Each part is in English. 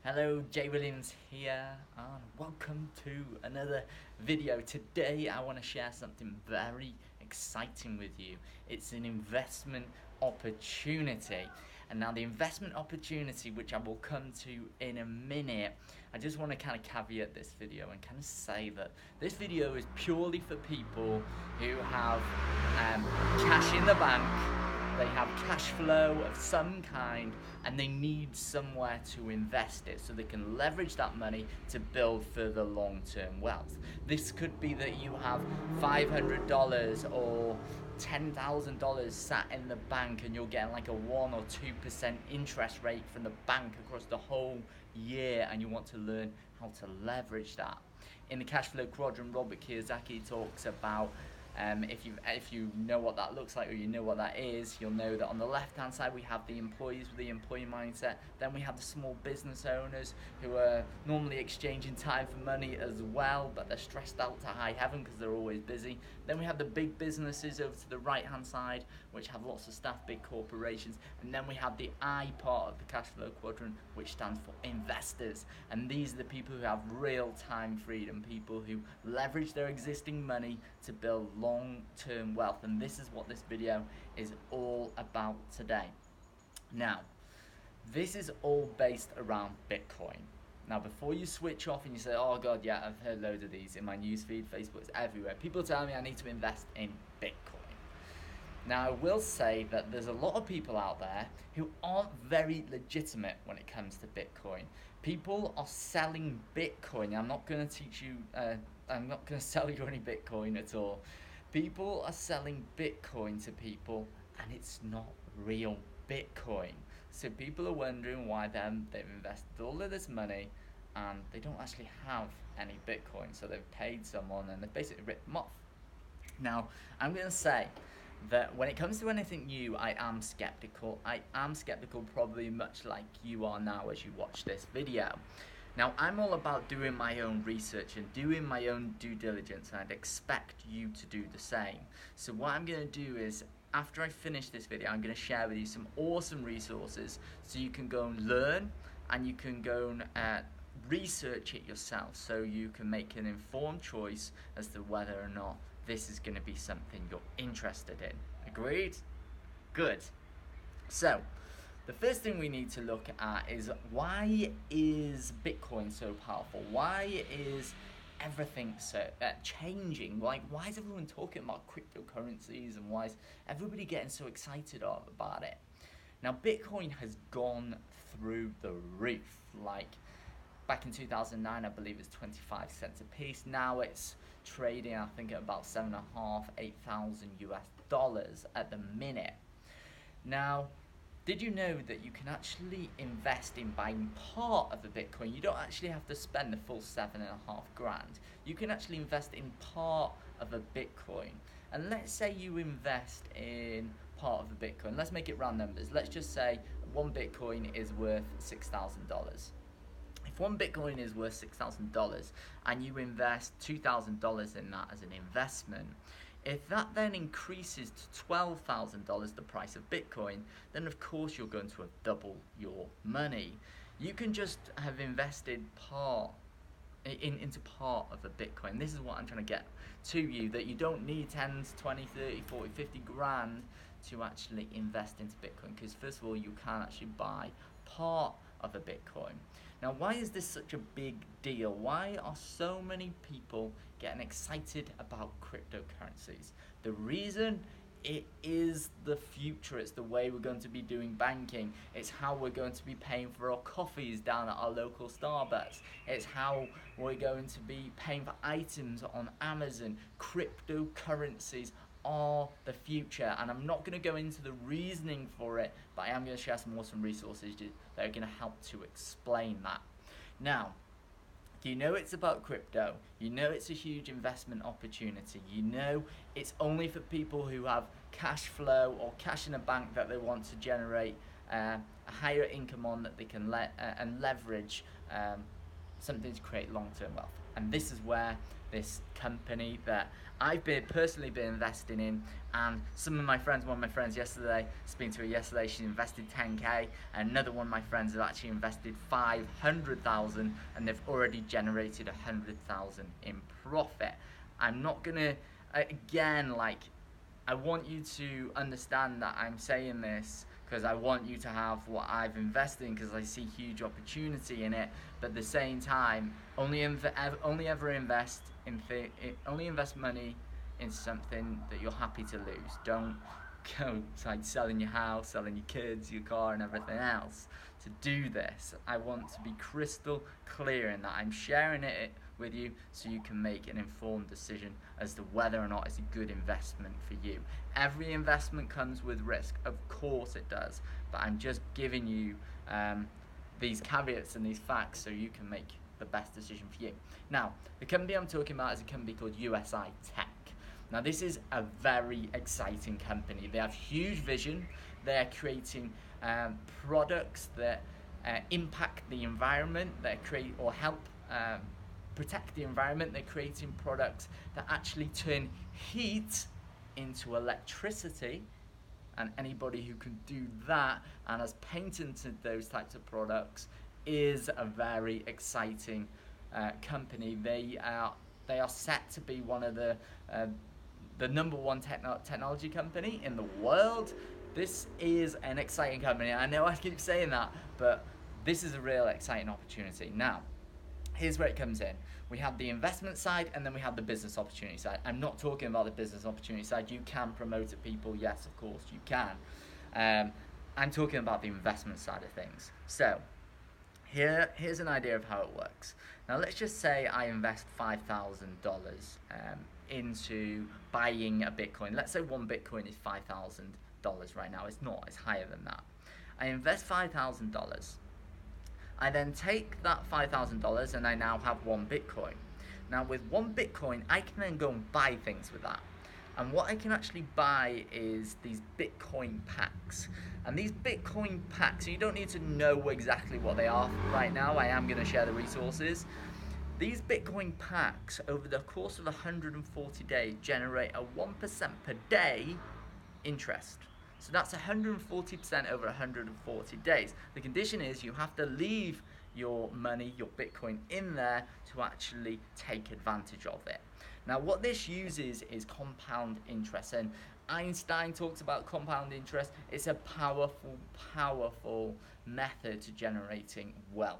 Hello, Jay Williams here, and welcome to another video. Today, I want to share something very exciting with you. It's an investment opportunity. And now, the investment opportunity, which I will come to in a minute, I just want to kind of caveat this video and kind of say that this video is purely for people who have cash in the bank. They have cash flow of some kind and they need somewhere to invest it so they can leverage that money to build further long-term wealth. This could be that you have $500 or $10,000 sat in the bank and you're getting like a 1 or 2% interest rate from the bank across the whole year, and you want to learn how to leverage that. In the cash flow quadrant, Robert Kiyosaki talks about if you know what that looks like, or you know what that is, you'll know that on the left hand side we have the employees with the employee mindset. Then we have the small business owners who are normally exchanging time for money as well, but they're stressed out to high heaven because they're always busy. Then we have the big businesses over to the right hand side, which have lots of staff, big corporations. And then we have the I part of the cash flow quadrant, which stands for investors. And these are the people who have real time freedom, people who leverage their existing money to build long-term wealth. And this is what this video is all about today. Now, this is all based around Bitcoin. Now, before you switch off and you say, oh God, yeah, I've heard loads of these in my newsfeed, Facebook's everywhere. People tell me I need to invest in Bitcoin. Now, I will say that there's a lot of people out there who aren't very legitimate when it comes to Bitcoin. People are selling Bitcoin. I'm not going to teach you, I'm not going to sell you any Bitcoin at all. People are selling Bitcoin to people, and it's not real Bitcoin. So people are wondering why they've invested all of this money and they don't actually have any Bitcoin. So they've paid someone and they've basically ripped them off. Now, I'm going to say that when it comes to anything new, I am skeptical. I am skeptical probably much like you are now as you watch this video. Now, I'm all about doing my own research and doing my own due diligence, and I'd expect you to do the same. So what I'm going to do is, after I finish this video, I'm going to share with you some awesome resources so you can go and learn, and you can go and research it yourself so you can make an informed choice as to whether or not this is going to be something you're interested in. Agreed? Good. So, the first thing we need to look at is, why is Bitcoin so powerful? Why is everything so changing? Like, why is everyone talking about cryptocurrencies, and why is everybody getting so excited about it? Now, Bitcoin has gone through the roof. Like, back in 2009, I believe it was 25 cents a piece. Now it's trading, I think, at about $7,500, $8,000 at the minute. Now, did you know that you can actually invest in buying part of a Bitcoin? You don't actually have to spend the full $7,500. You can actually invest in part of a Bitcoin. And let's say you invest in part of a Bitcoin. Let's make it round numbers. Let's just say one Bitcoin is worth $6,000. If one Bitcoin is worth $6,000 and you invest $2,000 in that as an investment, if that then increases to $12,000, the price of Bitcoin, then of course you're going to have double your money. You can just have invested into part of a Bitcoin. This is what I'm trying to get to you, that you don't need 10, 20, 30, 40, 50 grand to actually invest into Bitcoin, because first of all, you can actually buy part of a Bitcoin. Now, why is this such a big deal? Why are so many people getting excited about cryptocurrencies? The reason, it is the future. It's the way we're going to be doing banking. It's how we're going to be paying for our coffees down at our local Starbucks. It's how we're going to be paying for items on Amazon. Cryptocurrencies are the future, and I'm not going to go into the reasoning for it, but I am going to share some awesome resources that are going to help to explain that. Now, you know it's about crypto, you know it's a huge investment opportunity, you know it's only for people who have cash flow or cash in a bank that they want to generate a higher income on, that they can leverage something to create long-term wealth. And this is where this company that I've personally been investing in, and some of my friends, one of my friends yesterday, speaking to her yesterday, she invested 10k, and another one of my friends has actually invested 500,000, and they've already generated 100,000 in profit. I'm not gonna, again, like, I want you to understand that I'm saying this because I want you to have what I've invested in, because I see huge opportunity in it. But at the same time, only ever invest only invest money in something that you're happy to lose. Don't go like selling your house, selling your kids, your car, and everything else to do this. I want to be crystal clear in that I'm sharing it with you so you can make an informed decision as to whether or not it's a good investment for you. Every investment comes with risk, of course it does, but I'm just giving you these caveats and these facts so you can make the best decision for you. Now, the company I'm talking about is a company called USI Tech. Now, this is a very exciting company. They have huge vision. They're creating products that impact the environment, that create or help protect the environment. They're creating products that actually turn heat into electricity, and anybody who can do that and has patented those types of products is a very exciting company. They are set to be one of the number one technology company in the world. This is an exciting company. I know I keep saying that, but this is a real exciting opportunity. Now, here's where it comes in. We have the investment side, and then we have the business opportunity side. I'm not talking about the business opportunity side. You can promote to people, yes, of course you can. I'm talking about the investment side of things. So here's an idea of how it works. Now, let's just say I invest $5,000 into buying a Bitcoin. Let's say one Bitcoin is $5,000 right now. It's not, it's higher than that. I invest $5,000. I then take that $5,000 and I now have one Bitcoin. Now, with one Bitcoin, I can then go and buy things with that. And what I can actually buy is these Bitcoin packs. And these Bitcoin packs, you don't need to know exactly what they are right now. I am going to share the resources. These Bitcoin packs, over the course of 140 days, generate a 1% per day interest. So that's 140% over 140 days. The condition is you have to leave your money, your Bitcoin, in there to actually take advantage of it. Now, what this uses is compound interest, and Einstein talks about compound interest. It's a powerful, powerful method to generating wealth.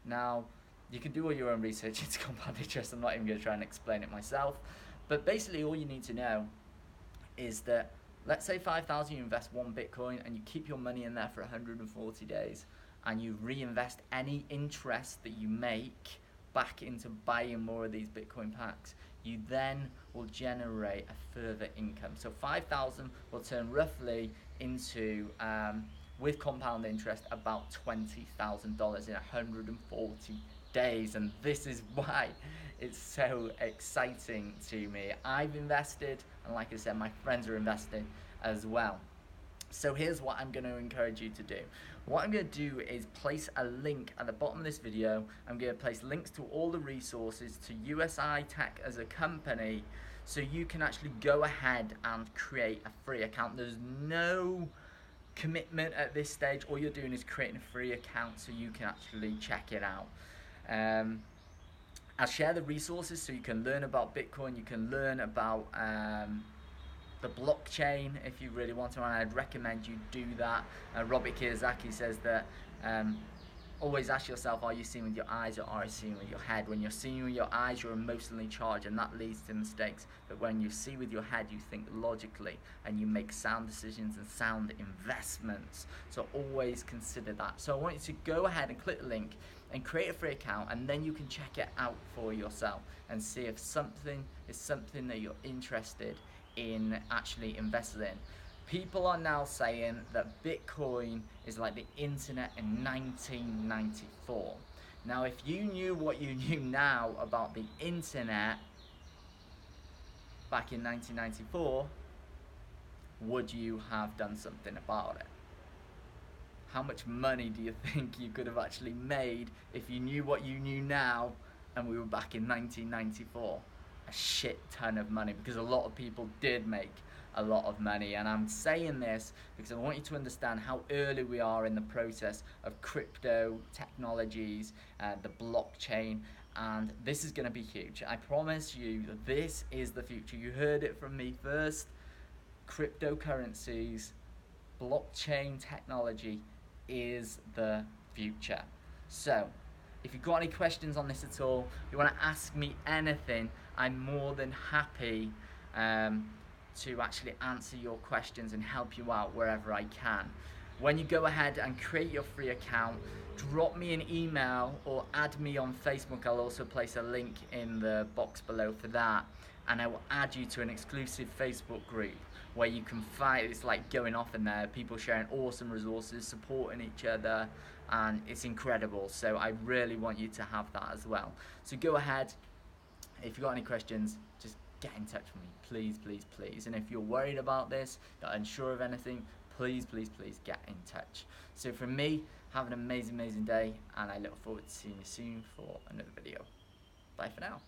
Now, you can do all your own research into compound interest. I'm not even going to try and explain it myself, but basically all you need to know is that, let's say 5,000, you invest one Bitcoin and you keep your money in there for 140 days and you reinvest any interest that you make back into buying more of these Bitcoin packs. You then will generate a further income. So 5,000 will turn roughly into, with compound interest, about $20,000 in 140 days. And this is why it's so exciting to me. I've invested, and like I said, my friends are investing as well. So here's what I'm going to encourage you to do. What I'm going to do is place a link at the bottom of this video. I'm going to place links to all the resources, to USI Tech as a company, so you can actually go ahead and create a free account. There's no commitment at this stage. All you're doing is creating a free account so you can actually check it out. I'll share the resources so you can learn about Bitcoin, you can learn about the blockchain if you really want to, and I'd recommend you do that. Robert Kiyosaki says that always ask yourself, are you seeing with your eyes or are you seeing with your head? When you're seeing with your eyes, you're emotionally charged, and that leads to mistakes. But when you see with your head, you think logically and you make sound decisions and sound investments. So always consider that. So I want you to go ahead and click the link and create a free account, and then you can check it out for yourself and see if something is something that you're interested in actually investing in. People are now saying that Bitcoin is like the internet in 1994. Now, if you knew what you knew now about the internet back in 1994, would you have done something about it? how much money do you think you could have actually made if you knew what you knew now and we were back in 1994? A shit ton of money, because a lot of people did make a lot of money. And I'm saying this because I want you to understand how early we are in the process of crypto technologies, the blockchain, and this is going to be huge. I promise you that this is the future. You heard it from me first. Cryptocurrencies, blockchain technology is the future. So if you've got any questions on this at all, if you want to ask me anything, I'm more than happy to actually answer your questions and help you out wherever I can. When you go ahead and create your free account, drop me an email or add me on Facebook. I'll also place a link in the box below for that, and I will add you to an exclusive Facebook group where you can find, it's like going off in there, people sharing awesome resources, supporting each other, and it's incredible. So I really want you to have that as well. So go ahead, if you've got any questions, just get in touch with me, please, please, please. And if you're worried about this, not unsure of anything, please, please, please get in touch. So from me, have an amazing, amazing day, and I look forward to seeing you soon for another video. Bye for now.